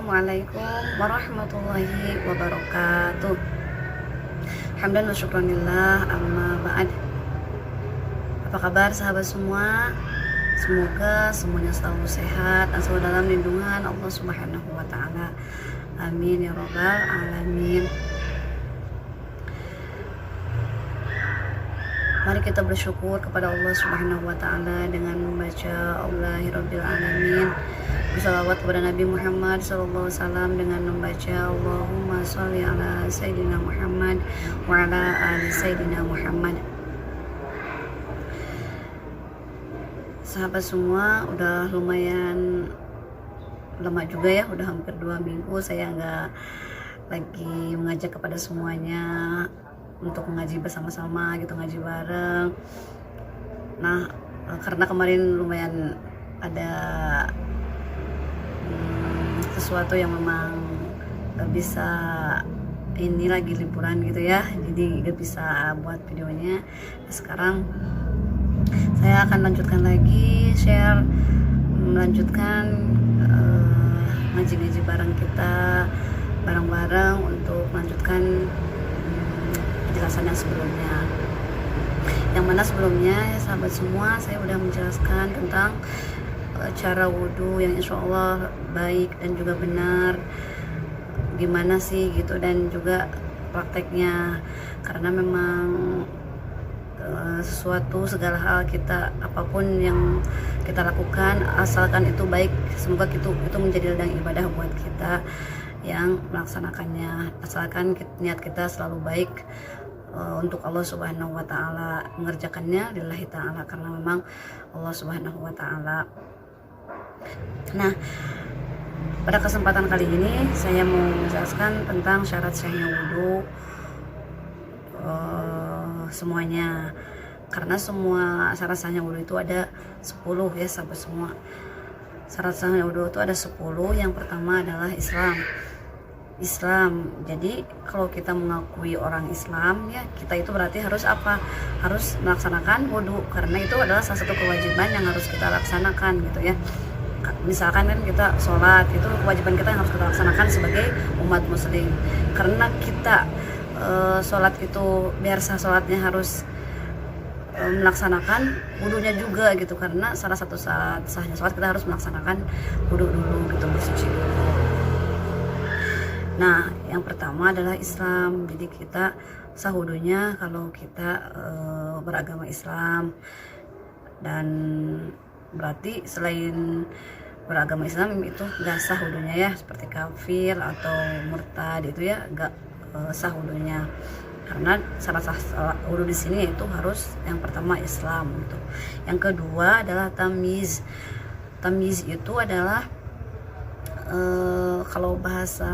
Assalamualaikum warahmatullahi wabarakatuh. Hamdan wa syukranillah, amma ba'd. Apa kabar sahabat semua? Semoga semuanya selalu sehat dan selalu dalam lindungan Allah Subhanahu wa taala. Amin ya rabbal alamin. Mari kita bersyukur kepada Allah Subhanahu wa taala dengan membaca Allahirabbil alamin, bersalawat kepada Nabi Muhammad sallallahu alaihi wasallam dengan membaca Allahumma sholli ala sayyidina Muhammad wa ala ali sayyidina Muhammad. Sahabat semua, udah lumayan lama juga ya, udah hampir 2 minggu saya nggak lagi mengajak kepada semuanya untuk mengaji bersama-sama gitu, ngaji bareng. Nah, karena kemarin lumayan ada sesuatu yang memang gak bisa, ini lagi liburan gitu ya, jadi gak bisa buat videonya. Nah, sekarang saya akan lanjutkan lagi share, melanjutkan ngaji-ngaji bareng kita bareng-bareng untuk melanjutkan penjelasan yang sebelumnya, yang mana sebelumnya ya sahabat semua, saya udah menjelaskan tentang cara wudhu yang insya Allah baik dan juga benar, gimana sih gitu, dan juga prakteknya. Karena memang sesuatu, segala hal kita, apapun yang kita lakukan, asalkan itu baik, semoga itu menjadi ladang ibadah buat kita yang melaksanakannya, asalkan niat kita selalu baik untuk Allah Subhanahu wa taala, mengerjakannya lillahi taala, karena memang Allah Subhanahu wa taala. Nah, pada kesempatan kali ini saya mau menjelaskan tentang syarat sahnya wudhu semuanya, karena semua syarat sahnya wudhu itu ada 10 ya sahabat semua. Syarat sahnya wudhu itu ada 10. Yang pertama adalah Islam. Jadi kalau kita mengakui orang Islam ya, kita itu berarti harus apa? Harus melaksanakan wudhu, karena itu adalah salah satu kewajiban yang harus kita laksanakan gitu ya. Misalkan kan kita sholat, itu kewajiban kita yang harus kita laksanakan sebagai umat muslim. Karena kita sholat itu, biar sah sholatnya harus melaksanakan wudhunya juga gitu, karena salah satu sahnya sholat kita harus melaksanakan wudhu dulu gitu, bersuci dulu. Nah, yang pertama adalah Islam. Jadi kita sah wudhunya kalau kita beragama Islam, dan berarti selain beragama Islam itu gak sah wudhunya ya, seperti kafir atau murtad itu ya gak sah wudhunya. Karena syarat sah wudhu di sini itu harus yang pertama Islam gitu. Yang kedua adalah tamyiz. Tamyiz itu adalah kalau bahasa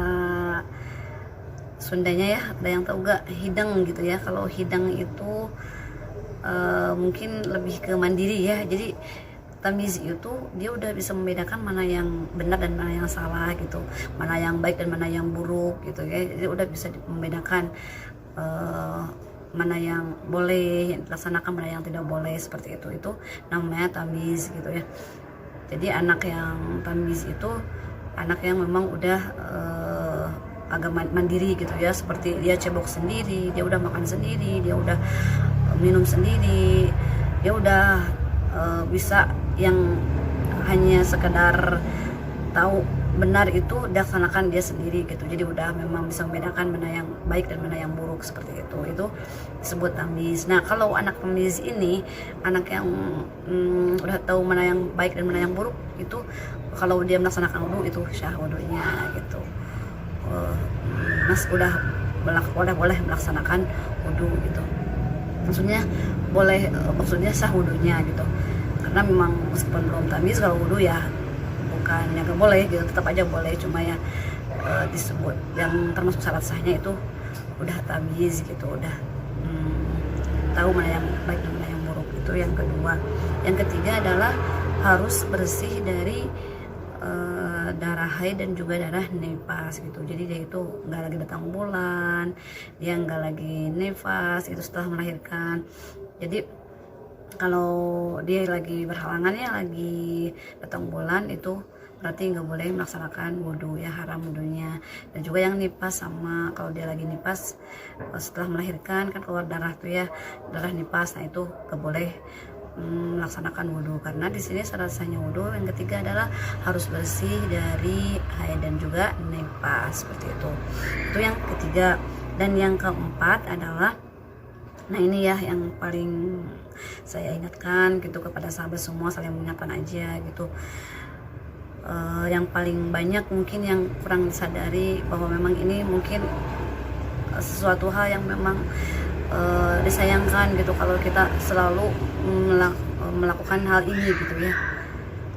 Sundanya ya, ada yang tahu gak, hidang gitu ya. Kalau hidang itu mungkin lebih ke mandiri ya. Jadi tamyiz itu dia udah bisa membedakan mana yang benar dan mana yang salah gitu, mana yang baik dan mana yang buruk gitu ya. Jadi udah bisa membedakan mana yang boleh dilaksanakan, mana yang tidak boleh, seperti itu namanya tamyiz gitu ya. Jadi anak yang tamyiz itu anak yang memang udah agak mandiri gitu ya, seperti dia cebok sendiri, dia udah makan sendiri, dia udah minum sendiri, dia udah bisa, yang hanya sekedar tahu benar itu dilaksanakan dia sendiri gitu. Jadi udah memang bisa membedakan mana yang baik dan mana yang buruk, seperti itu disebut tamyiz. Nah, kalau anak tamyiz ini anak yang udah tahu mana yang baik dan mana yang buruk, itu kalau dia melaksanakan wudhu itu syah wudhunya gitu. Mas udah boleh melaksanakan wudhu gitu, maksudnya boleh, maksudnya sah wudhunya gitu. Karena memang meskipun belum tamyiz, kalau wudhu ya bukan yang gak boleh gitu, tetap aja boleh, cuma ya disebut yang termasuk syarat sahnya itu udah tamyiz gitu, udah tahu mana yang baik dan mana yang buruk. Itu yang kedua. Yang ketiga adalah harus bersih dari darah haid dan juga darah nifas gitu. Jadi dia itu nggak lagi datang bulan, dia nggak lagi nifas itu setelah melahirkan. Jadi kalau dia lagi berhalangan ya, lagi datang bulan, itu berarti nggak boleh melaksanakan wudhu ya, haram wudhunya. Dan juga yang nipas, sama kalau dia lagi nipas setelah melahirkan kan keluar darah tuh ya, darah nipas, nah itu nggak boleh melaksanakan wudhu, karena di sini syarat sahnya wudhu yang ketiga adalah harus bersih dari haid dan juga nipas, seperti itu yang ketiga. Dan yang keempat adalah, nah ini ya yang paling saya ingatkan gitu kepada sahabat semua, saling mengingatkan aja gitu. Yang paling banyak mungkin yang kurang disadari bahwa memang ini mungkin sesuatu hal yang memang disayangkan gitu kalau kita selalu melakukan hal ini gitu ya.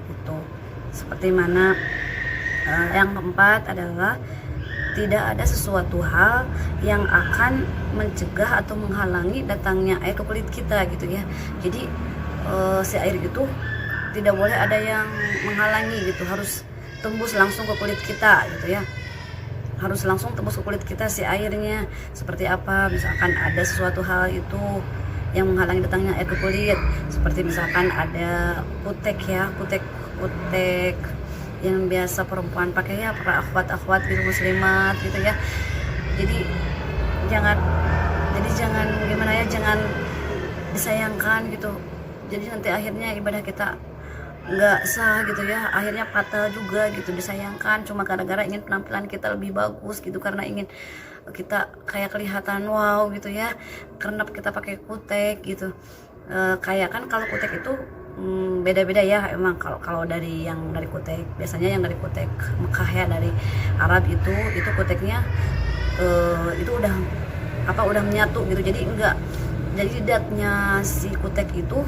Itu seperti mana yang keempat adalah tidak ada sesuatu hal yang akan mencegah atau menghalangi datangnya air ke kulit kita gitu ya. Jadi si air itu tidak boleh ada yang menghalangi gitu, harus tembus langsung ke kulit kita gitu ya, harus langsung tembus ke kulit kita si airnya. Seperti apa, misalkan ada sesuatu hal itu yang menghalangi datangnya air ke kulit, seperti misalkan ada kutek ya, kutek yang biasa perempuan pakai ya, para akhwat gitu, muslimat gitu ya. Jadi jangan gimana ya, jangan disayangkan gitu. Jadi nanti akhirnya ibadah kita nggak sah gitu ya, akhirnya fatal juga gitu, disayangkan cuma gara-gara ingin penampilan kita lebih bagus gitu, karena ingin kita kayak kelihatan wow gitu ya, karena kita pakai kutek gitu. Kayak kan kalau kutek itu beda-beda ya emang. Kalau dari kutek, biasanya yang dari kutek Mekah ya, dari Arab itu kuteknya itu udah menyatu gitu, jadi enggak, jadi datnya si kutek itu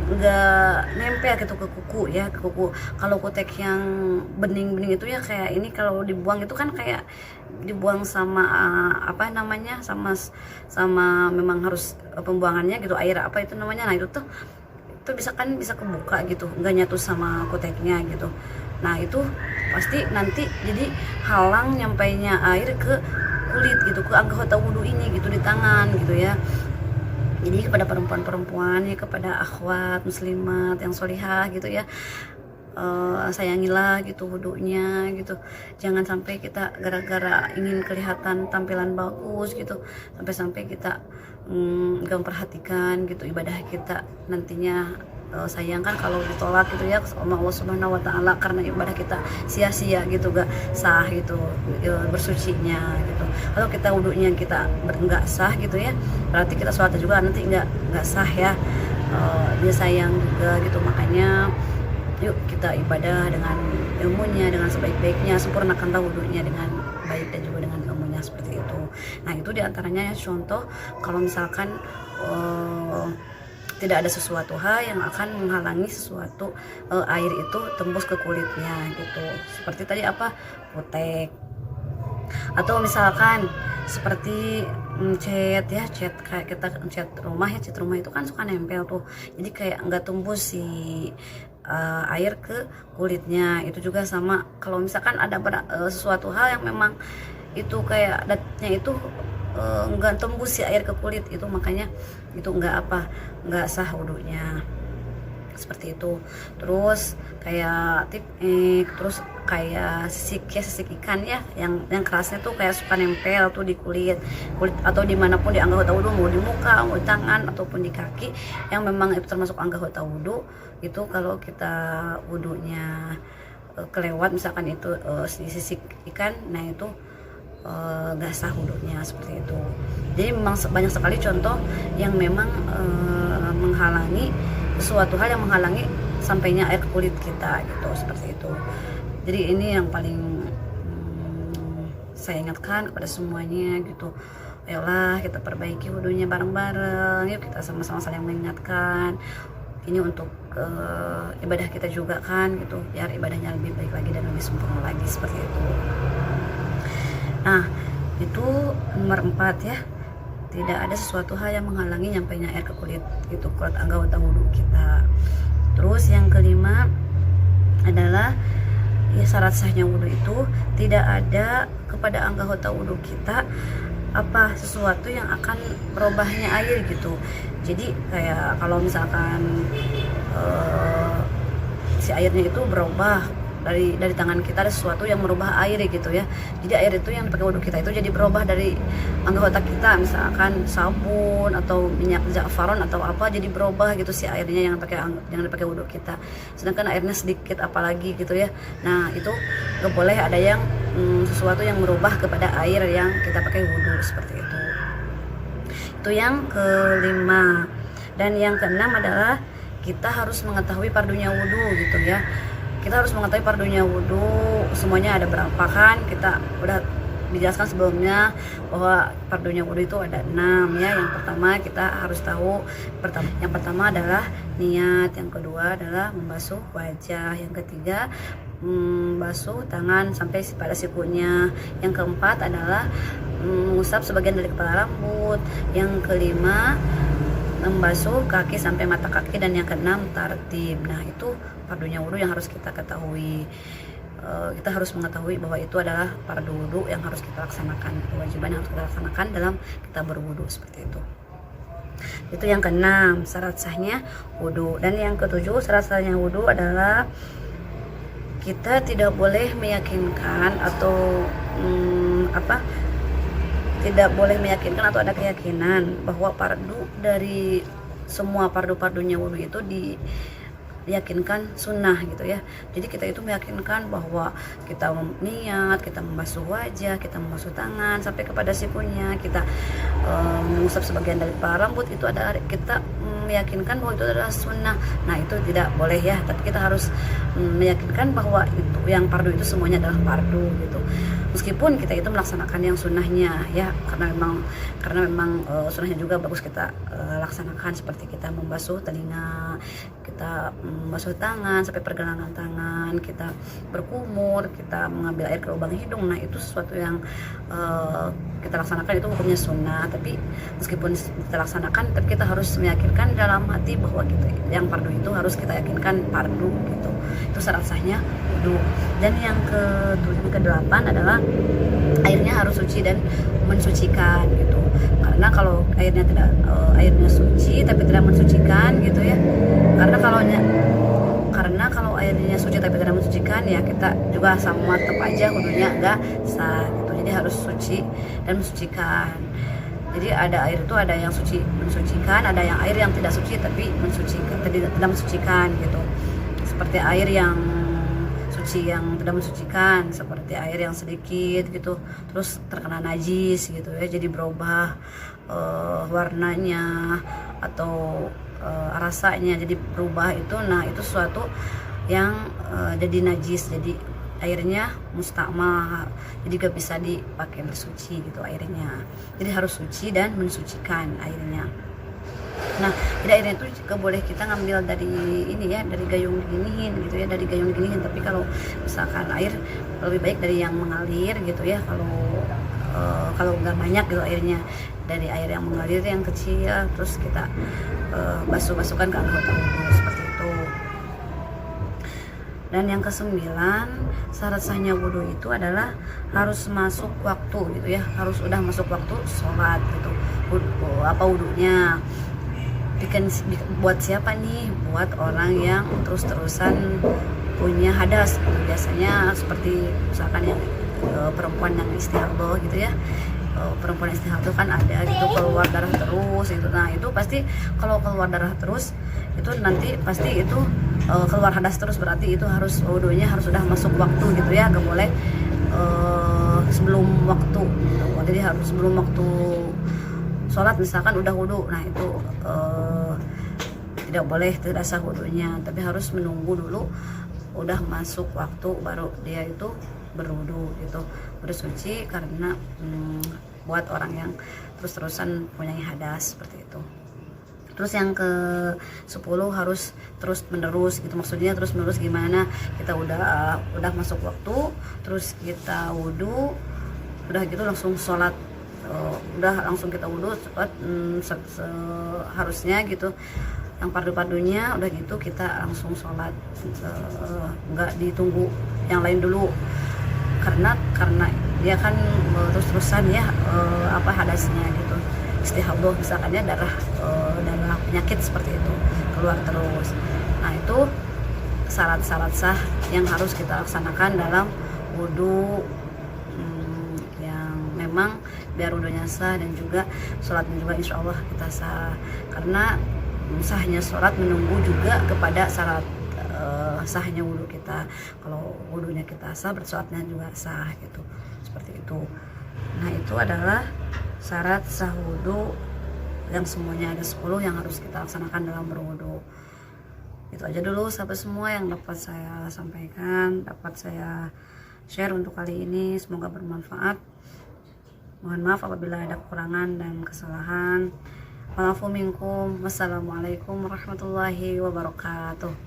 enggak nempel gitu ke kuku ya, ke kuku. Kalau kutek yang bening-bening itu ya kayak ini, kalau dibuang itu kan kayak dibuang sama apa namanya, sama memang harus pembuangannya gitu, air apa itu namanya. Nah itu bisa kebuka gitu, nggak nyatu sama kuteknya gitu. Nah itu pasti nanti jadi halang nyampainya air ke kulit gitu, ke anggota wudhu ini gitu, di tangan gitu ya. Jadi kepada perempuan-perempuan ya, kepada akhwat muslimat yang solihah gitu ya, sayangilah gitu wudhunya gitu. Jangan sampai kita gara-gara ingin kelihatan tampilan bagus gitu, sampai kita gak memperhatikan gitu ibadah kita nantinya. Sayang kan kalau ditolak gitu ya sama Allah Subhanahu wa Ta'ala, karena ibadah kita sia-sia gitu, gak sah gitu bersucinya gitu. Kalau kita wudhunya kita nggak sah gitu ya, berarti kita sholatnya juga nanti nggak sah ya. Dia sayang juga gitu. Makanya yuk kita ibadah dengan ilmunya, dengan sebaik-baiknya, sempurnakanlah wudhunya dengan baik dan juga dengan ilmunya, seperti itu. Nah itu diantaranya ya contoh kalau misalkan tidak ada sesuatu hal yang akan menghalangi sesuatu air itu tembus ke kulitnya gitu. Seperti tadi apa, kutek, atau misalkan seperti cat kayak kita cat rumah ya, cat rumah itu kan suka nempel tuh, jadi kayak nggak tembus si air ke kulitnya. Itu juga sama kalau misalkan ada sesuatu hal yang memang itu kayak datnya itu nggak tembus si air ke kulit itu, makanya itu nggak sah wudhunya, seperti itu. Terus kayak terus kayak sisik ikan ya, yang kerasnya tuh kayak suka nempel tuh di kulit atau dimanapun di anggota wudhu, mau di muka, mau di tangan, ataupun di kaki, yang memang itu termasuk anggota wudhu. Itu kalau kita wudhunya kelewat misalkan itu sisik ikan, nah itu gak sah wudhunya, seperti itu. Jadi memang banyak sekali contoh yang memang menghalangi sesuatu hal yang menghalangi sampainya air ke kulit kita gitu, seperti itu. Jadi ini yang paling saya ingatkan kepada semuanya gitu. Ayolah kita perbaiki wudhunya bareng-bareng, yuk kita sama-sama saling mengingatkan. Ini untuk ibadah kita juga kan gitu, biar ibadahnya lebih baik lagi dan lebih sempurna lagi, seperti itu. Nah itu nomor 4 ya, tidak ada sesuatu hal yang menghalangi nyampainya air ke kulit gitu, kulit anggota wudhu kita. Terus yang kelima adalah ya, syarat sahnya wudhu itu tidak ada kepada anggota wudhu kita sesuatu yang akan merubahnya air gitu. Jadi kayak kalau misalkan si airnya itu berubah dari tangan kita, ada sesuatu yang merubah air gitu ya. Jadi air itu yang dipakai wudhu kita itu jadi berubah dari anggota kita, misalkan sabun atau minyak za'faron atau apa, jadi berubah gitu si airnya yang dipakai wudhu kita. Sedangkan airnya sedikit apalagi gitu ya. Nah itu gak boleh ada yang sesuatu yang merubah kepada air yang kita pakai wudhu seperti itu. Itu yang kelima. Dan yang keenam adalah kita harus mengetahui fardunya wudhu gitu ya. Kita harus mengetahui fardunya wudhu, semuanya ada berapa kan, kita udah dijelaskan sebelumnya bahwa fardunya wudhu itu ada 6 ya. Yang pertama kita harus tahu, yang pertama adalah niat, yang kedua adalah membasuh wajah, yang ketiga membasuh tangan sampai pada sikunya, yang keempat adalah mengusap sebagian dari kepala rambut, yang kelima membasuh kaki sampai mata kaki, dan yang keenam tartib. Nah itu fardunya wudhu yang harus kita ketahui. Kita harus mengetahui bahwa itu adalah fardu wudhu yang harus kita laksanakan, kewajiban yang harus kita laksanakan dalam kita berwudhu seperti itu. Itu yang keenam, syarat sahnya wudhu. Dan yang ketujuh, syarat sahnya wudhu adalah kita tidak boleh meyakinkan atau tidak boleh meyakinkan atau ada keyakinan bahwa fardu dari semua fardu-fardunya wudhu itu diyakinkan sunnah gitu ya. Jadi kita itu meyakinkan bahwa kita niat, kita membasuh wajah, kita membasuh tangan sampai kepada sikunya, kita mengusap sebagian dari kepala rambut, itu ada kita meyakinkan bahwa itu adalah sunnah. Nah itu tidak boleh ya, tapi kita harus meyakinkan bahwa itu yang fardu itu semuanya adalah fardu gitu. Meskipun kita itu melaksanakan yang sunnahnya ya, karena memang sunnahnya juga bagus kita laksanakan, seperti kita membasuh telinga, kita membasuh tangan sampai pergelangan tangan, kita berkumur, kita mengambil air ke lubang hidung. Nah itu sesuatu yang kita laksanakan, itu hukumnya sunnah. Tapi meskipun kita laksanakan, tapi kita harus meyakinkan dalam hati bahwa kita yang fardu itu harus kita yakinkan fardu gitu. Itu syarat sahnya wudhu. Dan yang ke-8 adalah airnya harus suci dan mensucikan gitu. Karena kalau airnya suci tapi tidak mensucikan gitu ya. Karena kalau airnya suci tapi tidak mensucikan ya, kita juga sama tetap aja wudhunya enggak sah gitu. Jadi harus suci dan mensucikan. Jadi ada air itu ada yang suci mensucikan, ada yang air yang tidak suci tapi mensucikan, tidak mensucikan gitu. Seperti air yang suci yang tidak mensucikan, seperti air yang sedikit gitu, terus terkena najis gitu ya, jadi berubah warnanya atau rasanya jadi berubah itu. Nah itu suatu yang jadi najis, jadi airnya mustakmal, jadi gak bisa dipakai bersuci gitu airnya. Jadi harus suci dan mensucikan airnya. Nah, jadi airnya itu juga boleh kita ngambil dari ini ya, dari gayung diginihin gitu ya, dari gayung diginihin. Tapi kalau misalkan air lebih baik dari yang mengalir gitu ya. Kalau nggak banyak gitu airnya, dari air yang mengalir yang kecil, terus kita basuhkan ke anggota wudhu seperti itu. Dan yang ke-9, syarat sahnya wudhu itu adalah harus masuk waktu gitu ya, harus udah masuk waktu sholat gitu. Wudhunya buat siapa nih? Buat orang yang terus-terusan punya hadas gitu. Biasanya seperti misalkan yang perempuan yang istihadah gitu ya, perempuan istihadah kan ada gitu keluar darah terus gitu. Nah itu pasti kalau keluar darah terus itu nanti pasti itu keluar hadas terus, berarti itu harus wudhunya harus sudah masuk waktu gitu ya, gak boleh sebelum waktu gitu. Jadi harus sebelum waktu sholat misalkan udah wudhu, nah itu tidak boleh, tidak sah wudhunya. Tapi harus menunggu dulu udah masuk waktu baru dia itu berwudhu gitu, bersuci, karena buat orang yang terus-terusan punya hadas seperti itu. Terus yang ke-10 harus terus menerus gitu, maksudnya terus menerus gimana, kita udah masuk waktu terus kita wudhu, udah gitu langsung sholat, udah langsung kita wudhu cepat seharusnya gitu. Yang pardu-pardunya udah gitu kita langsung sholat, nggak ditunggu yang lain dulu, karena dia kan terus-terusan ya hadasnya gitu, istihadah misalkan ya, darah penyakit seperti itu keluar terus. Nah itu syarat-syarat sah yang harus kita laksanakan dalam wudhu, yang memang biar wudhunya sah dan juga sholatnya juga insya Allah kita sah, karena sahnya sholat menunggu juga kepada syarat sahnya wudhu kita. Kalau wudhunya kita sah, bersolatnya juga sah gitu, seperti itu. Nah itu adalah syarat sah wudhu yang semuanya ada 10 yang harus kita laksanakan dalam berwudhu. Itu aja dulu sahabat semua yang dapat saya sampaikan, dapat saya share untuk kali ini. Semoga bermanfaat. Mohon maaf apabila ada kekurangan dan kesalahan. Wa'afu minkum. Wassalamualaikum warahmatullahi wabarakatuh.